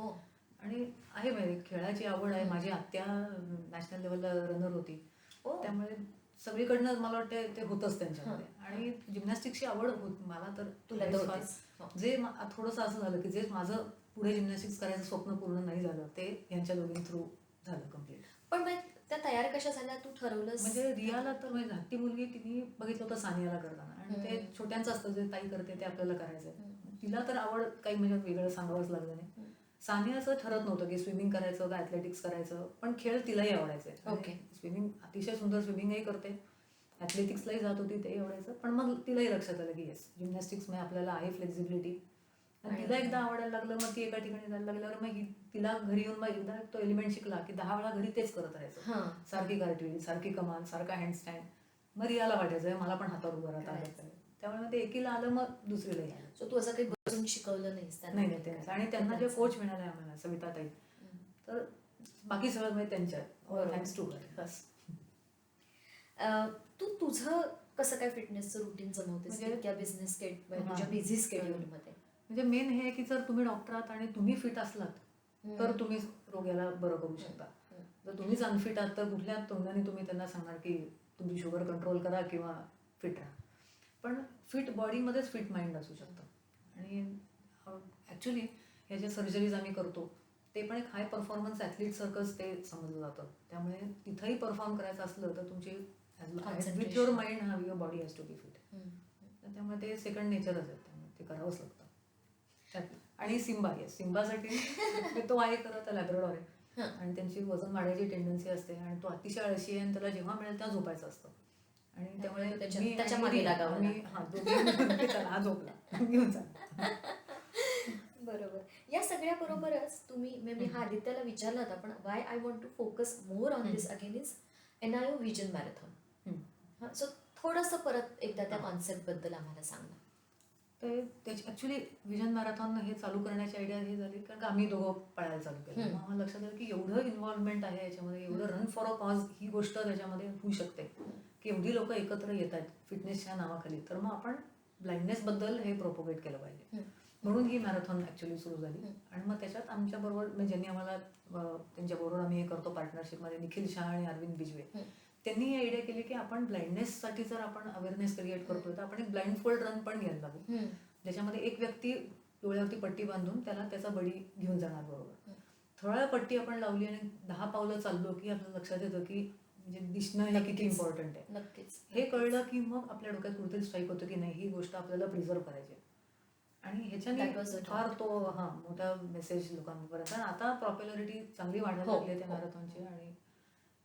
S2: आणि आहे म्हणजे खेळाची आवड आहे. माझी आत्या नॅशनल लेवलला रनर होती, त्यामुळे सगळीकडनं मला वाटतं ते होतच त्यांच्यामध्ये. आणि जिम्नॅस्टिक्सची आवड मला तर तुला जे थोडंसं असं झालं की जे माझं पुढे जिम्नॅस्टिक्स करायचं स्वप्न पूर्ण नाही झालं, ते यांच्या दोघी थ्रू झालं कम्प्लीट.
S1: पण त्या तयार कशा झाल्या, तू ठरवलंस? म्हणजे
S2: रियाला तर म्हणजे धाकटी मुलगी तिने बघितलं होतं सानियाला करताना, आणि ते छोट्यांचं असतं जे ताई करते ते आपल्याला करायचं. तिला तर आवड काही म्हणजे वेगळं सांगावंच लागलं नाही. सानियाचं ठरत नव्हतं की स्विमिंग करायचं का ऍथलेटिक्स करायचं, पण खेळ तिलाही आवडायचे. ओके, स्विमिंग अतिशय सुंदर स्विमिंगही करते, ऍथलेटिक्सलाही जात होती, तेही आवडायचं. पण मग तिलाही लक्षात आलं की येस, जिम्नॅस्टिक्स मध्ये आपल्याला आहे फ्लेक्झिबिलिटी. आणि तिला एकदा आवडायला लागलं, मग ती एका ठिकाणी जायला लागल्यावर मग तिला घरी येऊन मग एकदा तो एलिमेंट शिकला की 10 वेळा घरी तेच करत राहायचं, सारखी कार्टवील, सारखी कमान, सारखा हँडस्टँड. मग रियाला वाटायचं मला पण हातावर उभं राहता आलं पाहिजे. त्यामुळे मग ते एकीला आलं, मग दुसरीलाही आलं.
S1: सो तू असं काही बसून शिकवलं नाहीस?
S2: नाही. आणि त्यांना जे कोच मिळाले आम्हाला, सविता ताई, तर बाकी सगळं म्हणजे त्यांच्या थँक्स टू बस.
S1: तू तुझं कसं काय फिटनेसचं रुटीन जमवतेस तुझ्या बिझनेस तुझ्या बिझी स्केड्यूलमध्ये?
S2: म्हणजे मेन हे की जर तुम्ही डॉक्टर आहात आणि तुम्ही फिट असलात तर तुम्ही रोग्याला बरं करू शकता. जर तुम्हीच अनफिट आहात तर कुठल्या तोंडाने तुम्ही त्यांना सांगणार की तुमची शुगर कंट्रोल करा किंवा फिट राहा. पण फिट बॉडीमध्येच फिट माइंड असू शकतं. आणि ॲक्च्युली ह्या ज्या सर्जरीज आम्ही करतो ते पण एक हाय परफॉर्मन्स ॲथलीट सारखंच ते समजलं जातं. त्यामुळे तिथंही परफॉर्म करायचं असलं तर तुमची with your mind have your body has to be fit. त्यामुळे ते सेकंड नेचरच आहे, त्यामुळे ते करावंच लागतं. आणि सिम्बासाठी तो आहे खरं तर लॅब्राडॉर आहे, आणि त्यांची वजन वाढायची टेंडन्सी असते, आणि तो अतिशय आळशी आहे, आणि त्याला जेव्हा मिळेल तेव्हा झोपायचं असतं. आणि त्यामुळे
S1: त्याच्या मागे लागावं.
S2: हा झोपला घेऊन जा.
S1: बरोबर. या सगळ्या बरोबरच तुम्ही, मी हा आदित्याला विचारला होता, पण why I want to focus more on this again is NIO vision marathon. So थोडंसं परत एकदा त्या कॉन्सेप्ट बद्दल आम्हाला सांग ना.
S2: तर त्याची ॲक्च्युली विजन मॅरेथॉन हे चालू करण्याची आयडिया हे झाली कारण का आम्ही दोघं पळायला चालू केलं. मग आम्हाला लक्षात आलं की एवढं इन्व्हॉल्वमेंट आहे याच्यामध्ये, एवढं run for a cause he गोष्ट त्याच्यामध्ये होऊ शकते की एवढी लोक एकत्र येत आहेत फिटनेसच्या नावाखाली, तर मग आपण ब्लाइंडनेसबद्दल हे प्रोपोगेट केलं पाहिजे. म्हणून ही मॅरेथॉन ॲक्च्युली सुरू झाली. आणि मग त्याच्यात आमच्याबरोबर म्हणजे ज्यांनी आम्हाला त्यांच्याबरोबर आम्ही हे करतो पार्टनरशिपमध्ये, निखिल शाह आणि अरविंद बिजवे, त्यांनी ही आयडिया केली की आपण ब्लाइंडनेससाठी जर आपण अवेअरनेस क्रिएट करतोय तर आपण एक ब्लाइंड फोल्ड रन पण घ्यायला लागू, ज्याच्यामध्ये एक व्यक्ती डोळ्यावरती पट्टी बांधून त्याचा बडी घेऊन जाणार बरोबर. थोड्या वेळ पट्टी आपण लावली आणि 10 पावलं चाललो की आपल्या लक्षात येतं की म्हणजे दिसणं हे किती इम्पॉर्टंट आहे.
S1: नक्कीच
S2: हे कळलं की मग आपल्या डोक्यात कुठेतरी स्ट्राईक होतं की नाही, ही गोष्ट आपल्याला प्रिझर्व करायची आहे. आणि ह्याच्याने
S1: That was a
S2: फार तो मोठा मेसेज लोकांपर्यंत, आणि आता पॉप्युलॅरिटी चांगली वाढायला लागली आहे त्या मॅरेथॉनची. आणि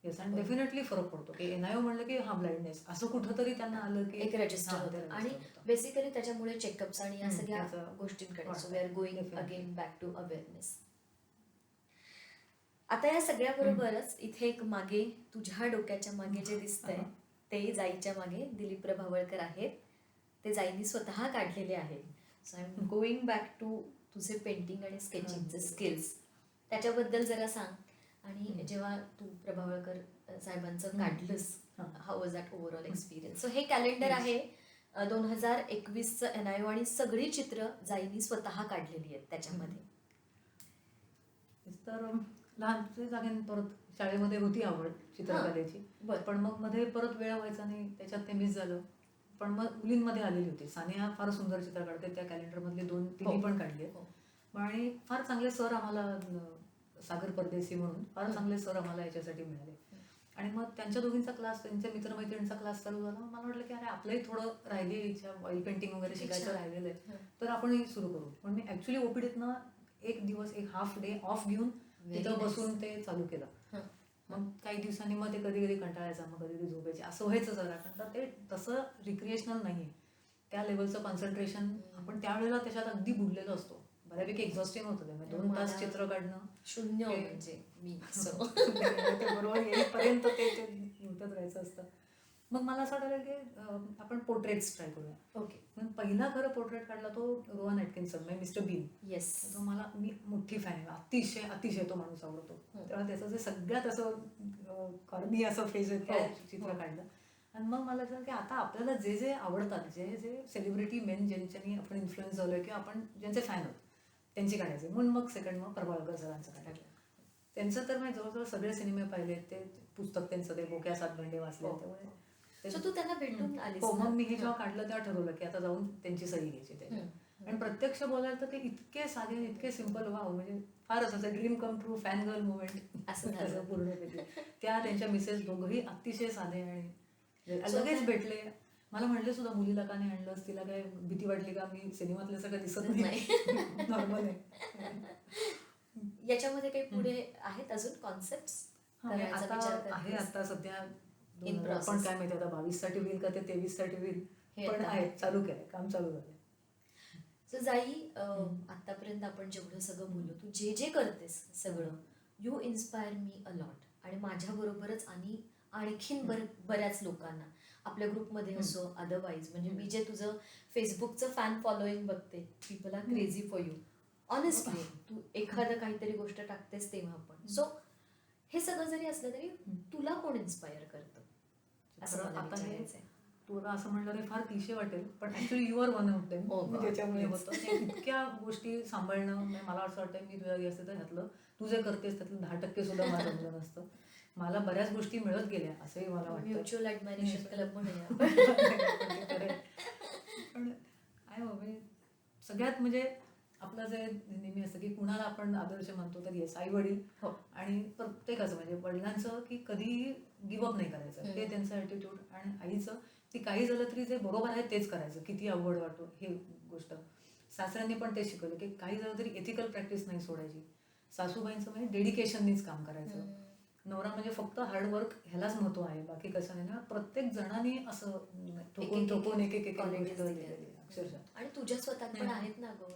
S2: येस, आणि डेफिनेटली फरक पडतो की NIO म्हणलं की हा ब्लाइंडनेस असं कुठंतरी त्यांना आलं की
S1: एक रजिस्टर होतं. आणि बेसिकली त्याच्यामुळे चेकअप्स आणि या सगळ्या
S2: त्याचं
S1: गोष्टींकडे. So we are going
S2: Definitely.
S1: Again back to awareness. आता या सगळ्याबरोबरच इथे एक मागे तुझ्या डोक्याच्या मागे जे दिसतंय ते जाईच्या मागे दिलीप प्रभावळकर आहेत. ते जाईनी स्वतः काढलेले आहेत. So I am going back to तुझे पेंटिंग आणि स्केचिंगचे स्किल्स, त्याच्याबद्दल जरा सांग. आणि जेव्हा तू प्रभावळकर साहेबांचं काढलंस, how was that overall experience? So हे कॅलेंडर आहे 2021चं NIO आणि सगळी चित्र जाईनी स्वतः काढलेली आहेत त्याच्यामध्ये.
S2: तर लहानच्या जागेन परत शाळेमध्ये होती आवड चित्रकलेची, पण मग मध्ये परत वेळ व्हायचा नाही, त्याच्यात ते मिस झालं. पण मग मुलींमध्ये आलेली होती. सानिया फार सुंदर चित्र काढते, त्या कॅलेंडरमधले 2-3 पण काढले. आणि फार चांगले सर आम्हाला, सागर परदेसी म्हणून फार चांगले सर आम्हाला याच्यासाठी मिळाले. आणि मग त्यांच्या दोघींचा क्लास, त्यांच्या मित्रमैत्रिणींचा क्लास चालू झाला. मला वाटलं की अरे आपलंही थोडं राहिले, इच्छा ऑइल पेंटिंग वगैरे शिकायचं राहिलेलं आहे, तर आपणही सुरू करू. पण मी ॲक्च्युली ओपीडीतनं एक दिवस, एक हाफ डे ऑफ घेऊन तिथं बसून ते चालू केलं. मग काही दिवसांनी मग ते कधी कधी कंटाळायचा, मग कधी कधी झोपायचे, असं व्हायचं जरा. कारण ते तसं रिक्रिएशनल नाही आहे, त्या लेवलचं कॉन्सन्ट्रेशन आपण त्यावेळेला त्याच्यात अगदी बुडलेलो असतो. बऱ्यापैकी एक्झॉस्टिंग होतं ते. 2 तास चित्र काढणं
S1: शून्य म्हणजे मी
S2: ते बरोबर येईपर्यंत ते उठत राहायचं असतं. मग मला असं वाटलं की आपण पोर्ट्रेट्स ट्राय करूया.
S1: ओके.
S2: पण पहिला खरं पोर्ट्रेट काढला तो रोहन ॲटकिन्सन, म्हणजे मिस्टर बीन.
S1: येस.
S2: तो मी मोठी फॅन आहे, अतिशय अतिशय तो माणूस आवडतो. तेव्हा त्याचं जे सगळ्यात असं कॉर्नी असं फेस आहे त्या चित्र काढलं. आणि मग मला असं की आता आपल्याला जे जे आवडतात, जे जे सेलिब्रिटी मेन ज्यांच्यानी आपण इन्फ्लुएन्स झालोय किंवा आपण ज्यांचे फॅन आहोत त्यांची काढायचे. म्हणून मग सेकंड मग प्रभावळकर सरांचं काढलं. त्यांचं तर मी जवळजवळ सगळे सिनेमे पाहिले, ते पुस्तक त्यांचं ते बोक्या सात गंडे वाचले. त्यामुळे
S1: तू त्यांना भेटून आलीस?
S2: हो, मग मी हे जेव्हा काढलं तेव्हा ठरवलं की आता जाऊन त्यांची सही घ्यायची त्याची. आणि प्रत्यक्ष बोलायला तर ते इतके साधे, इतके सिम्पल, वाव, म्हणजे फारच असं dream come true, fan girl movement असं पूर्णपैकी. त्या त्यांच्या मिसेस दोघंही अतिशय साधे आणि लगेच भेटले. मला म्हणले सुद्धा, मुलीला का नाही आणलंस, तिला काय भीती वाटली का, मी सिनेमातलं सगळं दिसत नाही, नॉर्मल आहे.
S1: याच्यामध्ये काही पुढे आहेत अजून कॉन्सेप्ट?
S2: आहे आता सध्या, पण काय माहिती आता 22 साठी होईल का ते 23 साठी होईल, पण आहे, चालू केलंय, काम चालू झालंय.
S1: सो जाई, आतापर्यंत आपण जेवढं सगळं बोललो, तू जे जे करतेस सगळं, you inspire me a lot. आणि माझ्या बरोबरच आणि आणखीन बऱ्याच लोकांना आपल्या ग्रुपमध्ये असो, अदरवाईज, म्हणजे मी जे तुझं फेसबुकचं फॅन फॉलोईंग बघते, people are crazy for you. Honestly तू एखादं काहीतरी गोष्ट टाकतेस तेव्हा पण. सो हे सगळं जरी असलं तरी तुला कोण इन्स्पायर करतं असं मला विचारायचं आहे.
S2: तुला असं म्हणलं तरी फार क्लिशे वाटेल, पण actually you are one of them. त्याच्यामुळे होतं इतक्या गोष्टी सांभाळणं. मला असं वाटतं मी तुझ्या असते तर ह्यातलं तू जे करतेस त्यातलं 10% सुद्धा मला जमलं नसतं. मला बऱ्याच गोष्टी मिळत गेल्या असंही मला वाटतं.
S1: म्युच्युअल ॲडमायरेशन क्लब म्हणूया.
S2: पण काय म्हणजे सगळ्यात म्हणजे आपलं जे नेहमी असतं की कुणाला आपण आदर्श म्हणतो, तर येस, आई वडील. आणि प्रत्येकाचं म्हणजे वडिलांचं की कधीही गिव्हअप नाही करायचं, ते त्यांचं ॲटिट्यूड. आणि आईचं की काही झालं तरी जे बरोबर आहे तेच करायचं, किती अवघड वाटतो हे गोष्ट. सासऱ्यांनी पण ते शिकवलं की काही झालं तरी एथिकल प्रॅक्टिस नाही सोडायची. सासूबाईंचं म्हणजे डेडिकेशननीच काम करायचं. नवरा म्हणजे फक्त हार्डवर्क, ह्यालाच महत्व आहे, बाकी कसं नाही ना. प्रत्येक जणांनी असं ठोकून ठोकून एक एक अक्षरशः.
S1: आणि तुझ्या स्वतःत पण आहेत ना गो,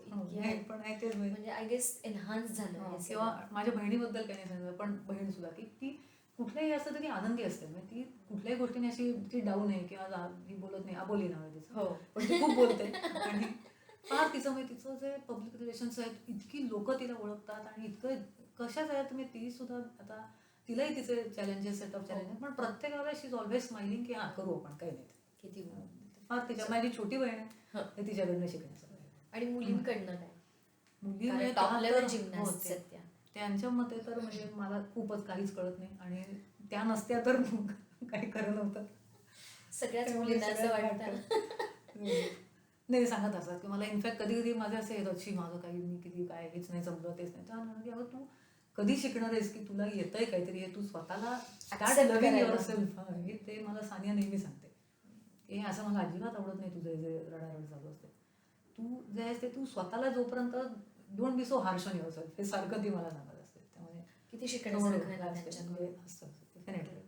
S2: पण आहे तेच
S1: म्हणजे आय गेस एनहान्स झालं.
S2: किंवा माझ्या बहिणीबद्दल काही नाही सांगितलं, पण बहीण सुद्धा की ती कुठल्याही असतं तर ती आनंदी असते. म्हणजे ती कुठल्याही गोष्टीने अशी ती डाऊन आहे किंवा ही बोलत नाही, अबोली नाव आहे तिचं, पण ती खूप बोलते. आणि फार तिचं म्हणजे तिचं जे पब्लिक रिलेशन्स आहेत इतकी लोक तिला ओळखतात आणि इतकं कशाच आहेत तुम्ही ती सुद्धा आता तिलाही तिचे चॅलेंजेस सेट ऑफ चॅलेंजेस पण प्रत्येक वेळेला शी इज ऑलवेज स्माइलिंग की हा करू आपण काही नाही
S1: किती
S2: फार तिच्या माझी छोटी बहीण आहे ते तिच्याकडनं शिकण्याचं
S1: आणि मुलींकडनं काय
S2: मुली
S1: कारण
S2: म्हणजे
S1: top
S2: त्या
S1: level
S2: तर-
S1: gymnasts
S2: हो, ते-
S1: आहेत त्या.
S2: त्यांच्या मते तर म्हणजे मला खूपच काहीच कळत नाही आणि त्या नसत्या तर मग काही खरं नव्हतं
S1: सगळ्याच
S2: त्यामुळे
S1: मुलींना असं
S2: सगळ्यात
S1: वाटतं.
S2: नाही सांगत असतात की मला इनफॅक्ट कधी कधी माझे असे येतात शी माझं काही मी किती काय हेच नाही जमलं तेच नाही त्यामुळे म्हणजे अगं तू कधी शिकणार आहेस की तुला येतंय काहीतरी हे तू स्वतःला
S1: Accept करायला.
S2: युअरसेल्फ हे ते मला सानिया नेहमी सांगते हे असं मला अजिबात आवडत नाही तुझं जे रडारड चालू असते तू जे आहेस ते तू स्वतःला जोपर्यंत don't be so harsh on yourself हे सारखं ती मला सांगत असते त्यामुळे
S1: किती शिकण्यासारखं आहे ना
S2: म्हणजे
S1: त्यांच्याकडून.
S2: असतं डेफिनेटली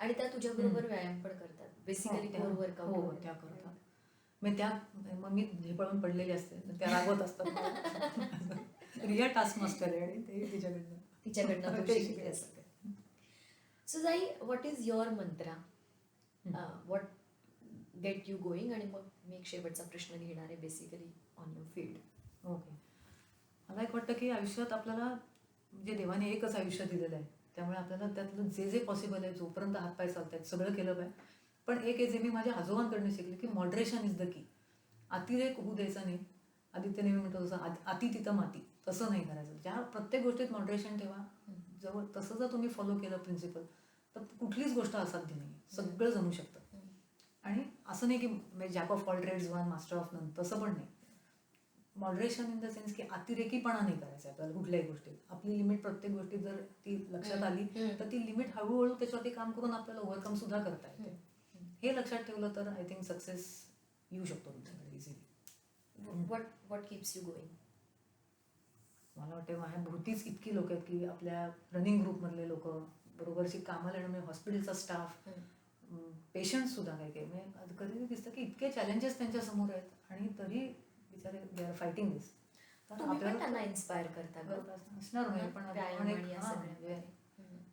S1: आणि त्या तुझ्या बरोबर व्यायाम पण करतात बेसिकली कोर वर्कआउट.
S2: हो त्या करतात मग त्या मग मी झेपळून पडलेली असते तर त्या रागवत असतात रिया टास्क मास्टर आहे आणि ते
S1: तिच्याकडनं तू
S2: ते
S1: शिकते
S2: शिकते.
S1: असं. सो जाई what is your Mantra what get you going आणि मग मी एक शेवटचा प्रश्न घेणार आहे basically on your field.
S2: Okay मला एक वाटतं की आयुष्यात आपल्याला म्हणजे देवाने एकच आयुष्य दिलेलं आहे त्यामुळे आपल्याला त्यातलं जे जे पॉसिबल आहे जोपर्यंत हातपाय चालतात सगळं केलं पाहिजे पण एक आहे जे मी माझ्या आजोबांकडनं शिकले की मॉडरेशन इज द की अतिरेक होऊ द्यायचा नाही आदित्य नेहमी म्हणतो तसं अति तिथं माती तसं नाही करायचं ज्या प्रत्येक गोष्टीत मॉडरेशन ठेवा जवळ तसं जर तुम्ही फॉलो केलं प्रिन्सिपल तर कुठलीच गोष्ट असाध्य नाही सगळं जमू शकतं आणि असं नाही की jack of all trades one master of none तसं पण नाही मॉडरेशन इन द सेन्स की अतिरेकीपणा नाही करायचा आपल्याला कुठल्याही गोष्टीत आपली लिमिट प्रत्येक गोष्टीत जर ती लक्षात आली तर ती लिमिट हळूहळू त्याच्यावरती काम करून आपल्याला ओव्हरकम सुद्धा करता येते हे लक्षात ठेवलं तर आय थिंक सक्सेस येऊ शकतो तुमच्याकडे easily.
S1: What keeps you going?
S2: मला वाटतं माझ्या भोवतीच इतकी लोक आहेत की आपल्या रनिंग ग्रुपमधले लोक बरोबरची कामाला येणं म्हणजे हॉस्पिटलचा स्टाफ पेशंट्स सुद्धा काही काही म्हणजे कधी दिसतं की इतके चॅलेंजेस त्यांच्या समोर आहेत आणि तरी बिचारे दे आर फायटिंग दिस
S1: तुम्ही पण त्यांना इन्स्पायर करता का?
S2: असणार नाही पण
S1: व्यायाम आणि या सगळ्या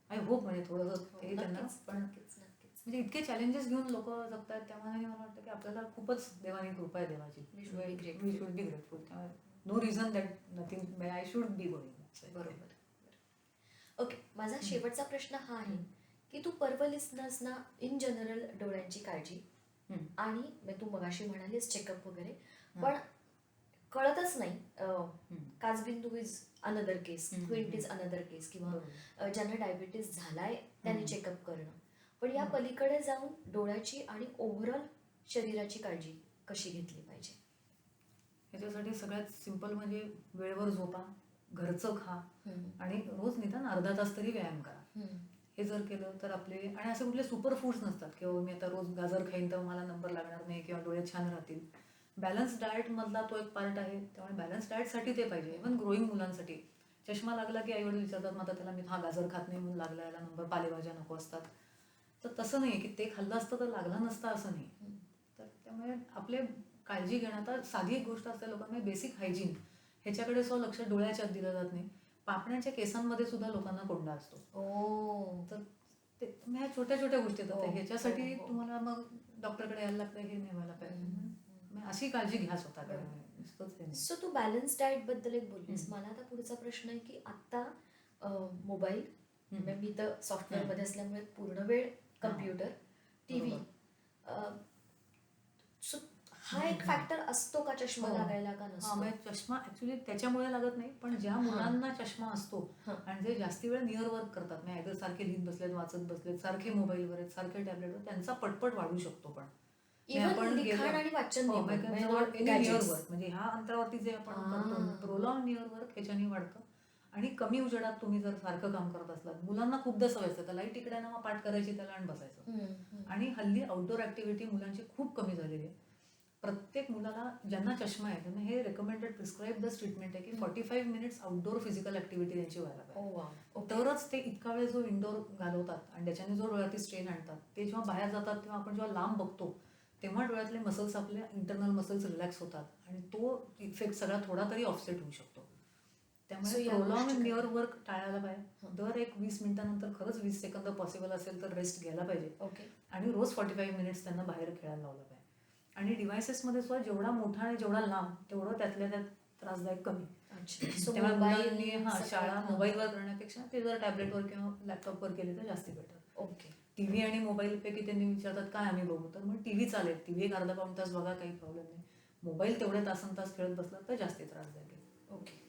S2: आय होप म्हणजे थोडंसं ते त्यांना
S1: नक्कीच,
S2: पण
S1: नक्कीच, नक्कीच.
S2: म्हणजे इतके चॅलेंजेस घेऊन लोक जगतात त्यामुळे मला वाटतं की आपल्याला खूपच देवानी कृपा आहे देवाची
S1: We should be grateful.
S2: We should be grateful त्यामुळे no reason that nothing I should be going.
S1: बरोबर. ओके माझा शेवटचा प्रश्न हा आहे की तू पर्व लिस्नर्सना इन जनरल डोळ्यांची काळजी आणि म्हणजे तू मगाशी म्हणालीस चेकअप वगैरे पण कळतच नाही काचबिंदू is another case squint is another case किंवा ज्यांना डायबिटीस झालाय त्यांनी चेकअप करणं पण या पलीकडे जाऊन डोळ्याची आणि ओव्हरऑल शरीराची काळजी कशी घेतली पाहिजे?
S2: ह्याच्यासाठी सगळ्यात सिंपल म्हणजे वेळेवर झोपा घरचं खा आणि रोज निदान अर्धा तास तरी व्यायाम करा. हे जर केलं तर आपले आणि असे कुठले सुपर फूड्स नसतात किंवा मी आता रोज गाजर खाईन तर मला नंबर लागणार नाही किंवा डोळे छान राहतील. बॅलन्स डाएट मधला तो एक पार्ट आहे त्यामुळे बॅलन्स डाएटसाठी ते पाहिजे इव्हन ग्रोईंग मुलांसाठी चष्मा लागला की आईवडील विचारतात मग आता त्याला मी हा गाजर खात नाही म्हणून लागला याला नंबर पालेभाज्या नको असतात तर तसं नाही की ते खाल्लं असतं तर लागला नसतं असं नाही. तर त्यामुळे आपले काळजी घेणं आता साधी एक गोष्ट असते लोकांना बेसिक हायजीन ह्याच्याकडे सो लक्ष डोळ्याच्या आत दिलं जात नाही. पापण्याच्या केसांमध्ये सुद्धा लोकांना कोंडा असतो तर ते ह्या छोट्या छोट्या गोष्टी येतात ह्याच्यासाठी तुम्हाला मग डॉक्टरकडे यायला लागतं हे नाही व्हायला पाहिजे अशी काळजी घ्या स्वतःकडे.
S1: सो तू बॅलन्स डाएट बद्दल एक बोललीस मला आता पुढचा प्रश्न आहे की आता मोबाईल मी तर सॉफ्टवेअर मध्ये असल्यामुळे पूर्ण वेळ कम्प्युटर टीव्ही सो हा एक फॅक्टर असतो का चष्मा लागायला का नसतो?
S2: चष्मा ऍक्च्युली त्याच्यामुळे लागत नाही पण ज्या मुलांना चष्मा असतो आणि जे जास्ती वेळ नियर वर्क करतात म्हणजे सारखे लिहित बसलेत वाचत बसलेत सारखे मोबाईलवर आहेत सारखे टॅबलेटवर त्यांचा पटपट वाढू शकतो. पण
S1: लिखाण आणि वाचन
S2: म्हणजे ह्या अंतरावरती जे आपण करतो प्रोलॉंग नियर वर्क ह्याच्याने वाढतं आणि कमी उजेडात तुम्ही जर सारखं काम करत असलात मुलांना खूपदा सवय असतं लाईट तिकडे ना मग पाठ करायची त्याला आणि बसायचं आणि हल्ली आउटडोर ऍक्टिव्हिटी मुलांची खूप कमी झालेली आहे. प्रत्येक मुलाला ज्यांना चष्मा आहे त्यांना हे रेकमेंडेड प्रिस्क्राईब द ट्रीटमेंट आहे की 45 मिनिट्स आउटडोर फिजिकल ऍक्टिव्हिटी त्यांची व्हायला पाहिजे. तरच ते इतका वेळ जो इंडोर घालवतात आणि त्याच्याने जो डोळ्यातील स्ट्रेन आणतात ते जेव्हा बाहेर जातात तेव्हा आपण जेव्हा लांब बघतो तेव्हा डोळ्यातले मसल्स आपले इंटरनल मसल्स रिलॅक्स होतात आणि तो इफेक्ट सगळा थोडा तरी ऑफसेट होऊ शकतो. त्यामुळे प्रोलॉंग नियर वर्क टाळायला पाहिजे. दर एक 20 मिनिटानंतर खरंच 20 सेकंद पॉसिबल असेल तर रेस्ट घ्यायला पाहिजे आणि रोज 45 मिनिट्स त्यांना बाहेर खेळायला लावलं पाहिजे. आणि डिव्हायसेसमध्ये सुद्धा जेवढा मोठा आणि जेवढा लांब तेवढं त्यातल्या त्यात त्रासदायक कमी.
S1: अच्छा So
S2: त्यामुळे
S1: mobile
S2: मुलांनी
S1: सगळं-
S2: शाळा
S1: हां.
S2: मोबाईलवर करण्यापेक्षा ते जर टॅबलेटवर किंवा लॅपटॉपवर केले तर जास्ती बेटर.
S1: ओके
S2: टीव्ही आणि मोबाईलपैकी त्यांनी विचारतात काय आम्ही बघू, तर मग टीव्ही चालेल, टीव्ही एक अर्धा पाऊण तास बघा, काही प्रॉब्लेम नाही. मोबाईल तेवढे तासन-तास खेळत बसला तर जास्ती त्रासदायक आहे.
S1: ओके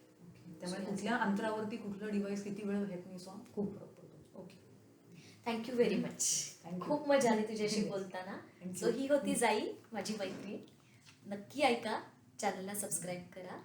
S2: त्यामुळे कुठल्या अंतरावरती कुठलं डिव्हाइस किती वेळ घेत नाही सो खूप फरक पडतो.
S1: Okay thank you very much.
S2: Thank you.
S1: खूप मजा आली तुझ्याशी
S2: Yes.
S1: बोलताना.
S2: Thank
S1: so
S2: you.
S1: ही होती जाई, माझी मैत्रीण. नक्की ऐका, चॅनलला सबस्क्राईब करा.